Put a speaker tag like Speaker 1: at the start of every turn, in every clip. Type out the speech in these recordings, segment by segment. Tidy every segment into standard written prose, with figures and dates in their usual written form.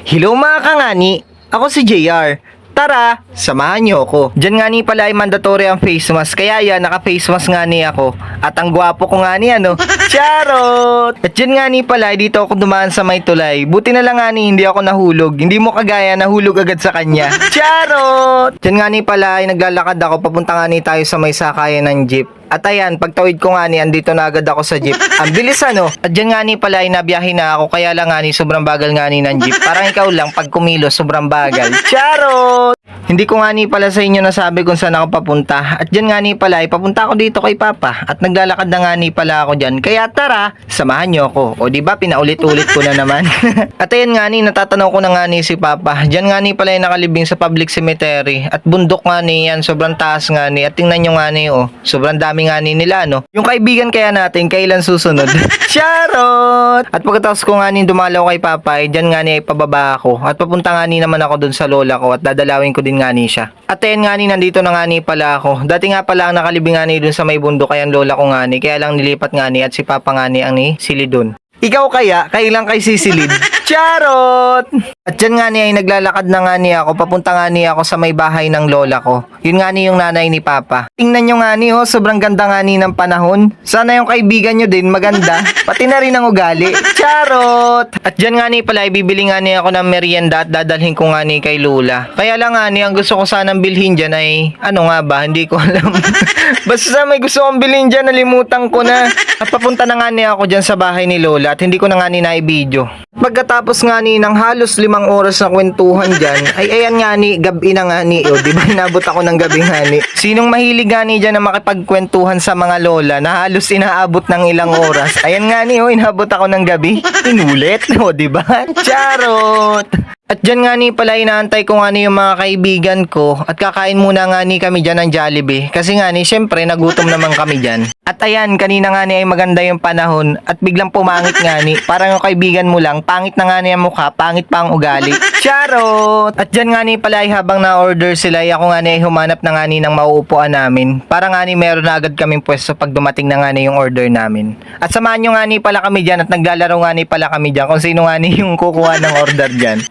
Speaker 1: Hello mga kangani, ako si JR. Tara, samahan niyo ako. Diyan nga ni pala ay mandatory ang face mask. Kaya yan, naka-face mask nga ni ako. At ang gwapo ko nga ni ano. Charot! At diyan nga ni pala, dito ako dumaan sa may tulay. Buti na lang nga ni hindi ako nahulog. Hindi mo kagaya nahulog agad sa kanya. Charot! Diyan nga ni pala ay naglalakad ako. Papunta nga ni tayo sa may sakayan ng jeep. At ayan, pagtawid ko nga ni, andito na agad ako sa jeep. Ang bilis ano. At dyan nga ni pala ay nabiyahe na ako. Kaya lang nga ni, sobrang bagal nga ni ng jeep. Parang ikaw lang, pag kumilos, sobrang bagal. Charot! Hindi ko nga ni pala sa inyo nasabi kung saan ako papunta. At dyan nga ni pala ay papunta ako dito kay Papa. At naglalakad na nga ni pala ako dyan. Kaya tara, samahan nyo ako. O diba, pinaulit-ulit ko na naman. At ayan nga ni, natatanaw ko na nga ni si Papa. Dyan nga ni pala ay nakalibing sa public cemetery. At bundok nga ni yan, sobrang taas nga ni. At tingnan nyo nga ni, oh, sobrang dami nga ni nila, no? Yung kaibigan kaya natin, kailan susunod? Charot! At pagkatapos ko nga ni dumalaw kay Papa, ay dyan nga ni ay pababa ako. At papunta nga ni naman ako dun sa lola ko at dadalawin ko din nga ni siya. At ayan nga ni, nandito na nga ni pala ako. Dati nga pala ang nakalibing nga ni dun sa may bundok, kaya ang lola ko nga ni. Kaya lang nilipat nga ni at si Papa nga ni ang ni silid dun. Ikaw kaya, kailan kay sisilid? Charot! At dyan nga ni ay naglalakad na nga ni ako. Papunta nga ni ako sa may bahay ng lola ko. Yun nga ni yung nanay ni Papa. Tingnan nyo nga ni, oh, sobrang ganda nga ni ng panahon. Sana yung kaibigan nyo din maganda. Pati na rin ang ugali. Charot! At dyan nga ni pala, bibili nga ni ako ng merienda at dadalhin ko nga ni kay Lola. Kaya lang nga ni, ang gusto ko sanang bilhin dyan ay, ano nga ba, hindi ko alam. Basta may gusto kong bilhin dyan, nalimutan ko na. At papunta na nga ni ako dyan sa bahay ni Lola at hindi ko na nga ni na-video. Pagkatapos nga ni ng halos 5 oras na kwentuhan dyan, ay ayan nga ni, gabi na nga ni, o diba inabot ako ng gabi nga ni. Sinong mahilig nga ni dyan na makipagkwentuhan sa mga lola na halos inaabot ng ilang oras? Ayan nga ni, o inabot ako ng gabi. Inulit, o diba? Charot! At dyan nga ni pala inaantay ko nga ni yung mga kaibigan ko at kakain muna nga ni kami dyan ng Jollibee. Kasi nga ni syempre nagutom naman kami dyan. At ayan, kanina nga ni ay maganda yung panahon at biglang pumangit nga ni. Parang yung kaibigan mo lang, pangit na nga ni ang mukha, pangit pa ang ugali. Charot! At dyan nga ni pala ay habang na-order sila ay ako nga ni ay humanap na nga ni ng mauupuan namin. Para nga ni meron na agad kaming pwesto pag dumating na nga ni yung order namin. At samahan nyo nga ni pala kami dyan at naglalaro nga ni pala kami dyan kung sino nga ni yung kukuha ng order dyan.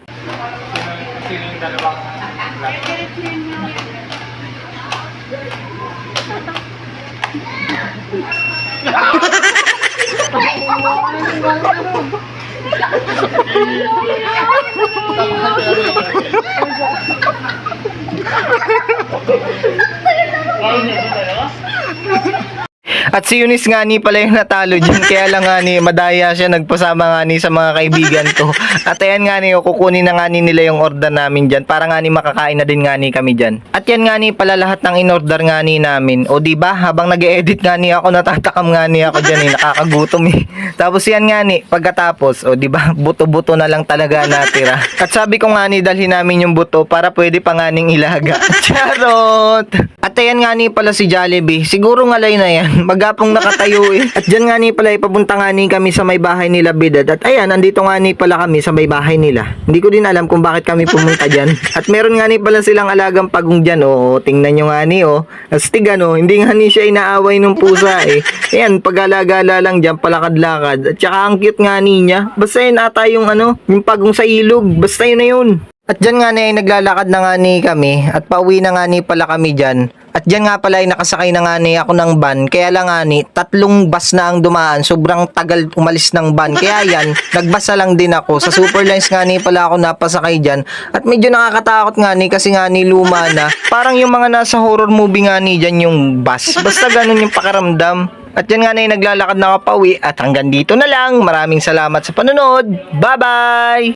Speaker 1: At si Eunice nga ni pala yung natalo dyan. Kaya lang nga ni, madaya siya, nagpasama nga ni sa mga kaibigan ko. At ayan nga ni, kukunin na nga ni nila yung order namin dyan. Para nga ni makakain na din nga ni kami dyan. At yan nga ni pala lahat ng in-order nga ni namin. O diba, habang nag-e-edit nga ni ako, natatakam nga ni ako dyan eh. Nakakagutom eh. Tapos yan nga ni, pagkatapos, o diba, buto-buto na lang talaga natira. At sabi ko nga ni, dalhin namin yung buto para pwede pa nga ning ilaga. Charot! At ayan nga ni pala si Jollibee. Siguro ngalay na yan. Magapong nakatayo eh. At dyan nga ni pala ipapunta nga ni kami sa may bahay nila Bidad. At ayan, nandito nga ni pala kami sa may bahay nila. Hindi ko din alam kung bakit kami pumunta dyan. At meron nga ni pala silang alagang pagong dyan. Oh, tingnan nyo nga ni oh. Astig ano, hindi nga ni siya inaaway ng pusa eh. Ayan, pag-alagala lang dyan, palakad-lakad. At saka ang cute nga ni niya. Basta yun ata yung ano, yung pagong sa ilog. Basta yun na yun. At dyan nga ni naglalakad na nga ni kami at pauwi na nga ni pala kami dyan. At dyan nga pala ay nakasakay na nga ni ako ng van. Kaya lang nga ni, 3 bus na ang dumaan. Sobrang tagal umalis ng van. Kaya yan, nagbasa lang din ako. Sa Superlines nga ni pala ako napasakay dyan. At medyo nakakatakot nga ni kasi nga ni luma na. Parang yung mga nasa horror movie nga ni dyan yung bus. Basta ganun yung pakaramdam. At yan nga na naglalakad na ako pauwi. At hanggang dito na lang. Maraming salamat sa panonood. Bye-bye!